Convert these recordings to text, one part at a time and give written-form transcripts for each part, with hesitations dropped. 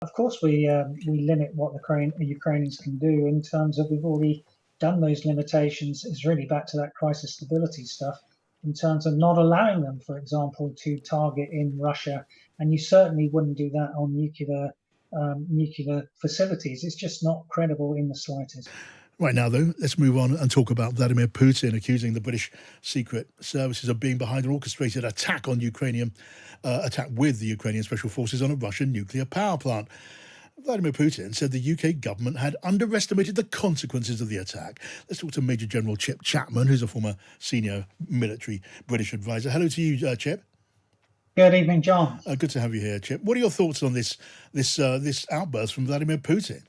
Of course, we limit what the Ukrainians can do in terms of we've already done those limitations. Is really back to that crisis stability stuff in terms of not allowing them, for example, to target in Russia. And you certainly wouldn't do that on nuclear facilities. It's just not credible in the slightest. Right now, though, let's move on and talk about Vladimir Putin accusing the British secret services of being behind an orchestrated attack on attack with the Ukrainian special forces on a Russian nuclear power plant. Vladimir Putin said the UK government had underestimated the consequences of the attack. Let's talk to Major General Chip Chapman, who's a former senior military British advisor. Hello to you, Chip. Good evening, John. Good to have you here, Chip. What are your thoughts on this outburst from Vladimir Putin?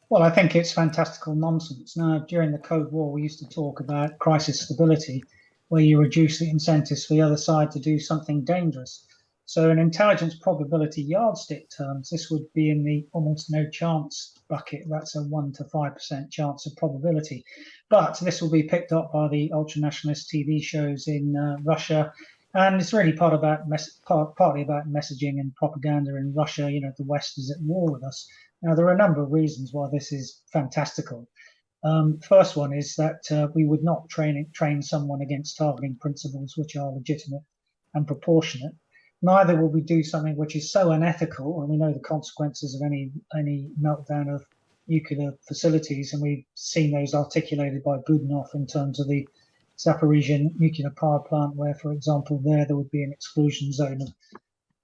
Well, I think it's fantastical nonsense. Now, during the Cold War, we used to talk about crisis stability, where you reduce the incentives for the other side to do something dangerous. So in intelligence probability yardstick terms, this would be in the almost no chance bucket. That's a 1 to 5% chance of probability. But this will be picked up by the ultra-nationalist TV shows in Russia. And it's really partly about messaging and propaganda in Russia. You know, the West is at war with us. Now, there are a number of reasons why this is fantastical. First one is that we would not train someone against targeting principles which are legitimate and proportionate. Neither will we do something which is so unethical, and we know the consequences of any meltdown of nuclear facilities, and we've seen those articulated by Budanov in terms of the Zaporizhzhia nuclear power plant, where, for example, there would be an exclusion zone of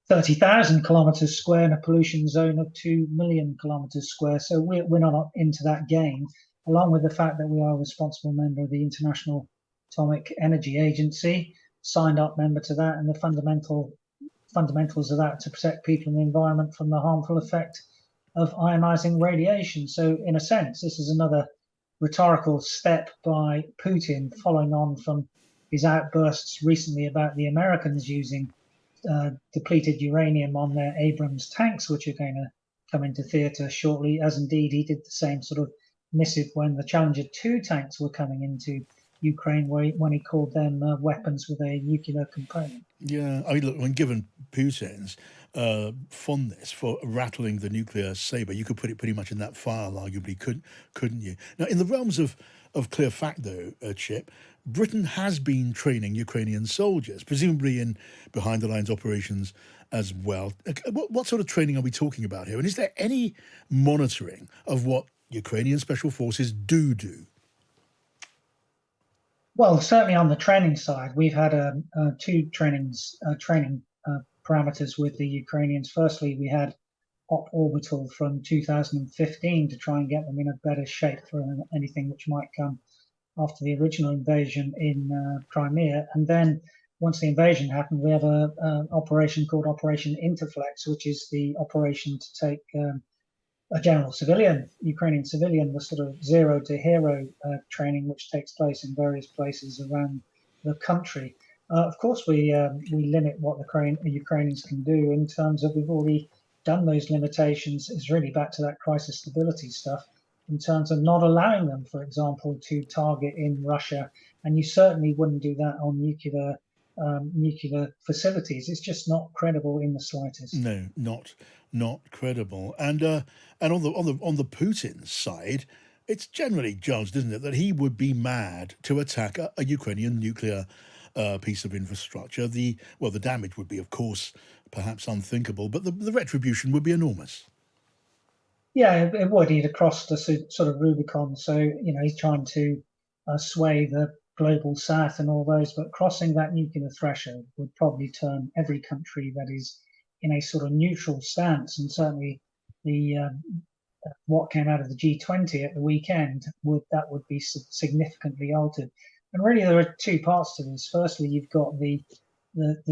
30,000 kilometers square and a pollution zone of 2 million kilometers square. So we're not into that game, along with the fact that we are a responsible member of the International Atomic Energy Agency, signed up member to that, and the fundamentals of that to protect people and the environment from the harmful effect of ionizing radiation. So in a sense, this is another rhetorical step by Putin, following on from his outbursts recently about the Americans using depleted uranium on their Abrams tanks, which are going to come into theatre shortly, as indeed he did the same sort of missive when the Challenger 2 tanks were coming into Ukraine, when he called them weapons with a nuclear component. Yeah, I mean, look, when given Putin's fondness for rattling the nuclear saber, you could put it pretty much in that file, arguably, couldn't you? Now, in the realms of clear fact, though, Chip, Britain has been training Ukrainian soldiers, presumably in behind-the-lines operations as well. What sort of training are we talking about here? And is there any monitoring of what Ukrainian special forces do? Well, certainly on the training side, we've had two training parameters with the Ukrainians. Firstly, we had Op Orbital from 2015 to try and get them in a better shape for anything which might come after the original invasion in Crimea. And then once the invasion happened, we have an operation called Operation Interflex, which is the operation to take a Ukrainian civilian, the sort of zero to hero training, which takes place in various places around the country. Of course, we limit what the Ukrainians can do in terms of we've already done those limitations. Is really back to that crisis stability stuff in terms of not allowing them, for example, to target in Russia. And you certainly wouldn't do that on nuclear facilities. It's just not credible in the slightest. No, not credible. And on the Putin side, it's generally judged, isn't it, that he would be mad to attack a Ukrainian nuclear piece of infrastructure. The damage would be, of course, perhaps unthinkable, but the retribution would be enormous. Yeah, it would. He'd have crossed the sort of Rubicon. So, you know, he's trying to sway the global south and all those, but crossing that nuclear threshold would probably turn every country that is in a sort of neutral stance. And certainly the what came out of the G20 at the weekend would be significantly altered. And really, there are two parts to this. Firstly, you've got the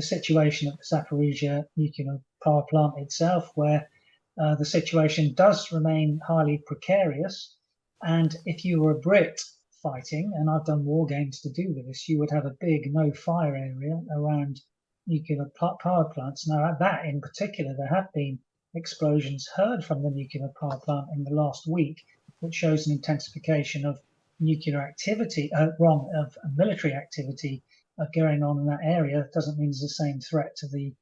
situation at the Zaporizhzhia nuclear power plant itself, where the situation does remain highly precarious. And if you were a Brit fighting, and I've done war games to do with this, you would have a big no-fire area around nuclear power plants. Now, at that in particular, there have been explosions heard from the nuclear power plant in the last week, which shows an intensification of nuclear activity, of military activity going on in that area. It doesn't mean there's the same threat to the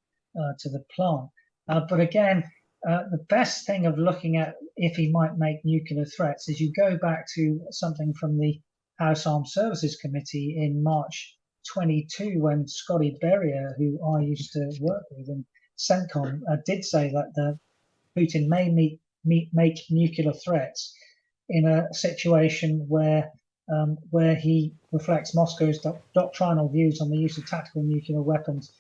plant. But again, the best thing of looking at if he might make nuclear threats is you go back to something from the House Armed Services Committee in March 22, when Scotty Berrier, who I used to work with in CENTCOM, did say that Putin may make nuclear threats in a situation where he reflects Moscow's doctrinal views on the use of tactical nuclear weapons,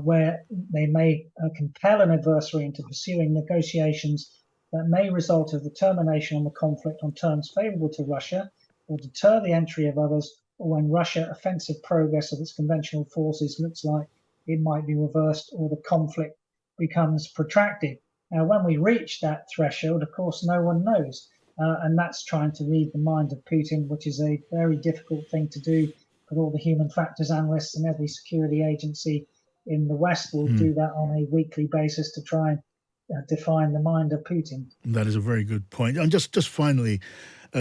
where they may compel an adversary into pursuing negotiations that may result of the termination of the conflict on terms favorable to Russia, or deter the entry of others, or when Russia offensive progress of its conventional forces looks like it might be reversed or the conflict becomes protracted. Now, when we reach that threshold, of course, no one knows. And that's trying to read the mind of Putin, which is a very difficult thing to do. But all the human factors analysts and every security agency in the West will do that on a weekly basis to try and define the mind of Putin. That is a very good point. And just finally,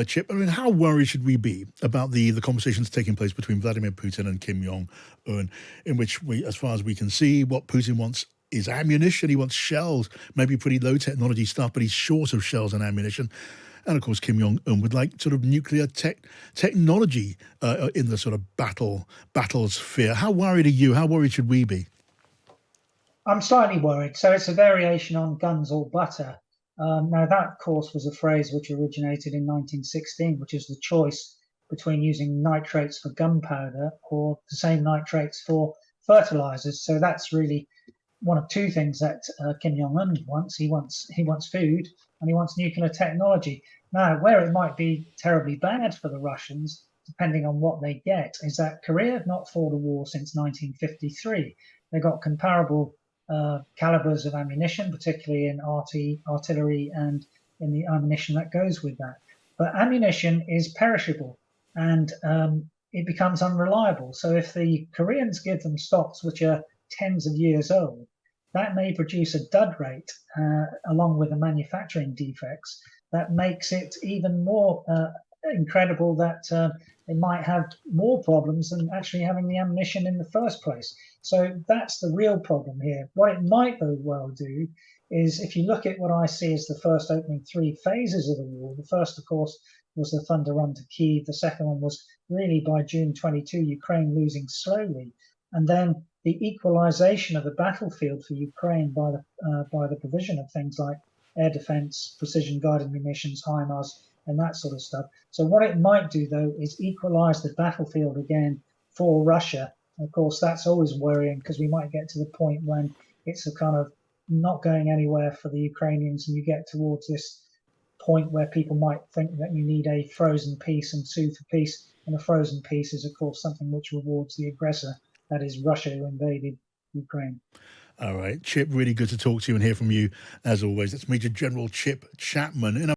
Chip, I mean, how worried should we be about the conversations taking place between Vladimir Putin and Kim Jong-un, in which we, as far as we can see, what Putin wants is ammunition. He wants shells, maybe pretty low technology stuff, but he's short of shells and ammunition. And of course, Kim Jong-un would like sort of nuclear technology in the sort of battle sphere. How worried are you? How worried should we be? I'm slightly worried. So it's a variation on guns or butter. Now, that, of course, was a phrase which originated in 1916, which is the choice between using nitrates for gunpowder or the same nitrates for fertilizers. So that's really one of two things that Kim Jong-un wants. He wants food and he wants nuclear technology. Now, where it might be terribly bad for the Russians, depending on what they get, is that Korea have not fought a war since 1953. They got comparable calibers of ammunition, particularly in artillery and in the ammunition that goes with that. But ammunition is perishable and it becomes unreliable. So if the Koreans give them stocks which are tens of years old, that may produce a dud rate along with the manufacturing defects that makes it even more incredible that they might have more problems than actually having the ammunition in the first place. So that's the real problem here. What it might very well do is, if you look at what I see as the first opening three phases of the war, the first, of course, was the Thunder Run to Kyiv. The second one was really by June 22, Ukraine losing slowly. And then the equalization of the battlefield for Ukraine by the provision of things like air defense, precision guided munitions, HIMARS, and that sort of stuff. So what it might do, though, is equalize the battlefield again for Russia. Of course, that's always worrying because we might get to the point when it's a kind of not going anywhere for the Ukrainians, and you get towards this point where people might think that you need a frozen peace and sue for peace. And a frozen peace is, of course, something which rewards the aggressor, that is Russia, who invaded Ukraine. All right, Chip, really good to talk to you and hear from you as always. That's Major General Chip Chapman.